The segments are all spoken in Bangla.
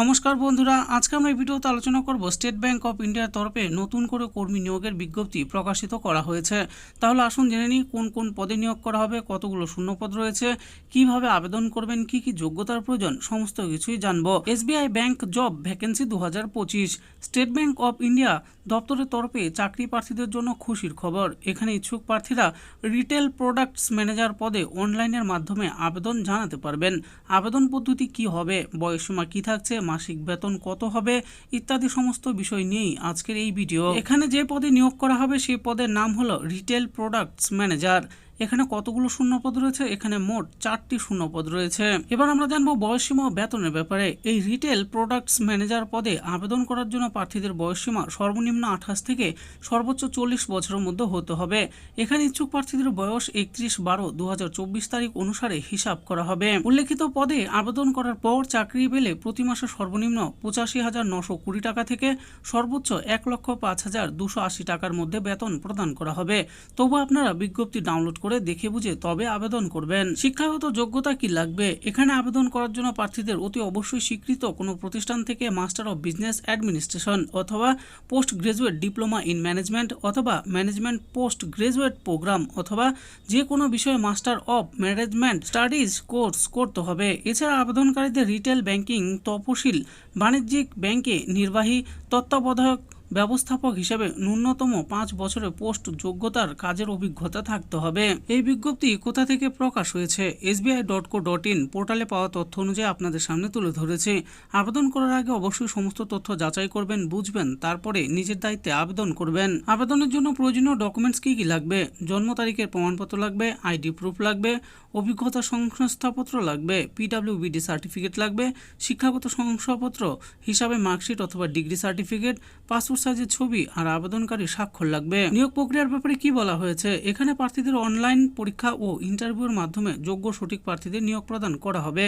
নমস্কার বন্ধুরা, আজকে আমরা এই ভিডিওতে আলোচনা করব স্টেট ব্যাংক অফ ইন্ডিয়ার তরফে নতুন করে কর্মী নিয়োগের বিজ্ঞপ্তি প্রকাশিত করা হয়েছে। তাহলে আসুন জেনে নিই কোন কোন পদে নিয়োগ করা হবে, কতগুলো শূন্যপদ রয়েছে, কিভাবে আবেদন করবেন, কি কি যোগ্যতার প্রয়োজন, সমস্ত কিছুই জানবো। SBI bank job vacancy 2025। State bank of India দপ্তরের তরফে চাকরি প্রার্থীদের জন্য খুশির খবর। এখানে ইচ্ছুক প্রার্থীরা রিটেল প্রোডাক্টস ম্যানেজার পদে অনলাইনের মাধ্যমে আবেদন জানাতে পারবেন। আবেদন পদ্ধতি কি হবে, বয়সসীমা কি থাকছে, মাসিক বেতন কত হবে ইত্যাদি সমস্ত বিষয় নিয়েই আজকের এই ভিডিও। এখানে যে পদে নিয়োগ করা হবে সেই পদের নাম হলো রিটেল প্রোডাক্টস ম্যানেজার। এখানে কতগুলো শূন্যপদ রয়েছে? এখানে মোট 4টি শূন্যপদ রয়েছে। এবার আমরা জানবো বয়সসীমা ও বেতনের ব্যাপারে। এই রিটেল প্রোডাক্টস ম্যানেজার পদে আবেদন করার জন্য প্রার্থীদের বয়সসীমা সর্বনিম্ন 28 থেকে সর্বোচ্চ 40 বছরের মধ্যে হতে হবে। এখানে ইচ্ছুক প্রার্থীদের বয়স 31/12/2024 তারিখ অনুসারে হিসাব করা হবে। উল্লেখিত পদে আবেদন করার পর চাকরি পেলে প্রতি মাসে সর্বনিম্ন 85,920 টাকা থেকে সর্বোচ্চ 1,05,280 টাকার মধ্যে বেতন প্রদান করা হবে। তবু আপনারা বিজ্ঞপ্তি ডাউনলোড করে দেখে বুঝে তবে আবেদন করবেন। শিক্ষাগত যোগ্যতা কি লাগবে? এখানে আবেদন করার জন্য প্রার্থীদের অতি অবশ্যই স্বীকৃত কোনো প্রতিষ্ঠান থেকে মাস্টার অফ বিজনেস অ্যাডমিনিস্ট্রেশন অথবা post graduate diploma in management অথবা ম্যানেজমেন্ট পোস্ট গ্রাজুয়েট প্রোগ্রাম অথবা যে কোনো বিষয়ে master of management studies course করতে হবে। এছাড়া আবেদনকারীদের রিটেল ব্যাংকিং, তফসিল বাণিজ্যিক ব্যাংকে নির্বাহী তত্ত্বাবধায়ক ব্যবস্থাপক হিসেবে ন্যূনতম 5 বছরের পোস্ট যোগ্যতার কাজের অভিজ্ঞতা থাকতে হবে। এই বিজ্ঞপ্তি কোথা থেকে প্রকাশ হয়েছে? sbi.co.in পোর্টালে পাওয়া তথ্য অনুযায়ী আপনাদের সামনে তুলে ধরেছে। আবেদন করার আগে অবশ্যই সমস্ত তথ্য যাচাই করবেন, বুঝবেন, তারপরে নিজের দায়িত্বে আবেদন করবেন। আবেদনের জন্য প্রয়োজনীয় ডকুমেন্টস কি কি লাগবে? জন্ম তারিখের প্রমাণপত্র লাগবে, আইডি প্রুফ লাগবে, অভিজ্ঞতা শংসাপত্র লাগবে, পিডব্লিউবিডি সার্টিফিকেট লাগবে, শিক্ষাগত শংসাপত্র হিসাবে মার্কশিট অথবা ডিগ্রি সার্টিফিকেট, পাসপোর্ট সাইজের ছবি আর আবেদনকারী স্বাক্ষর লাগবে। নিয়োগ প্রক্রিয়ার ব্যাপারে কি বলা হয়েছে? এখানে প্রার্থীদের অনলাইন পরীক্ষা ও ইন্টারভিউর মাধ্যমে যোগ্য সঠিক প্রার্থীদের নিয়োগ প্রদান করা হবে।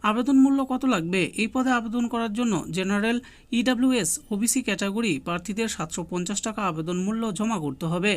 আবেদন মূল্য কত লাগবে? এই পদে আবেদন করার জন্য জেনারেল, ইডব্লিউএস, ওবিসি ক্যাটাগরি প্রার্থীদের 750 টাকা আবেদন মূল্য জমা করতে হবে।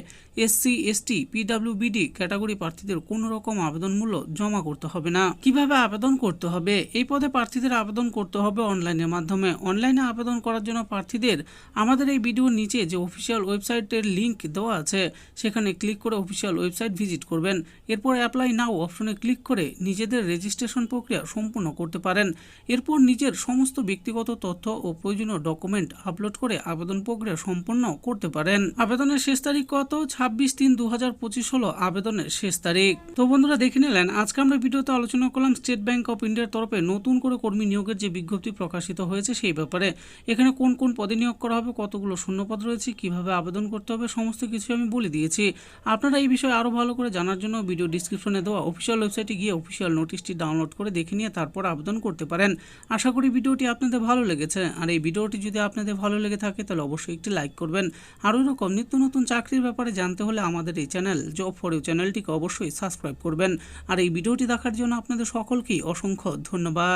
এসসি, এসটি, পিডব্লিউবিডি ক্যাটাগরি প্রার্থীদের কোনো রকম আবেদন মূল্য জমা করতে হবে না। কিভাবে আবেদন করতে হবে? এই পদে প্রার্থীদের আবেদন করতে হবে অনলাইনের মাধ্যমে। অনলাইনে আবেদন করার জন্য প্রার্থীদের আমাদের এই ভিডিওর নিচে যে অফিসিয়াল ওয়েবসাইটের লিংক দেওয়া আছে সেখানে ক্লিক করে অফিসিয়াল ওয়েবসাইট ভিজিট করবেন। এরপর অ্যাপ্লাই নাও অপশনে ক্লিক করে নিজেদের রেজিস্ট্রেশন প্রক্রিয়া সম্পূর্ণ করতে পারেন। এরপর নিজের সমস্ত ব্যক্তিগত তথ্য ও প্রয়োজনীয় ডকুমেন্ট আপলোড করে আবেদন প্রক্রিয়া সম্পন্ন করতে পারেন। আবেদনের শেষ তারিখ কত? 26/3/2025 হলো আবেদনের শেষ তারিখ। তো বন্ধুরা, দেখে নিলেন আজকে আমরা ভিডিওতে আলোচনা করলাম স্টেট ব্যাংক অফ ইন্ডিয়ার তরফে নতুন করে কর্মী নিয়োগের যে বিজ্ঞপ্তি প্রকাশিত হয়েছে সেই ব্যাপারে। এখানে কোন কোন পদে নিয়োগ করা হবে, কতগুলো শূন্যপদ রয়েছে, কিভাবে আবেদন করতে হবে, সমস্ত কিছু আমি বলে দিয়েছি। আপনারা এই বিষয়ে আরও ভালো করে জানার জন্য ভিডিও ডিসক্রিপশনে দেওয়া অফিসিয়াল ওয়েবসাইটে গিয়ে অফিসিয়াল নোটিশটি ডাউনলোড করে দেখে নিয়ে তারপর আবেদন করতে পারেন। আশা করি ভিডিওটি আপনাদের ভালো লেগেছে। আর এই ভিডিওটি যদি আপনাদের ভালো লেগে থাকে তাহলে অবশ্যই একটি লাইক করবেন। আরও এরকম নিত্য নতুন চাকরির ব্যাপারে জানতে হলে আমাদের এই চ্যানেল জব ফর ইউ চ্যানেলটিকে অবশ্যই সাবস্ক্রাইব করবেন। আর এই ভিডিওটি দেখার জন্য আপনাদের সকলকেই অসংখ্য ধন্যবাদ।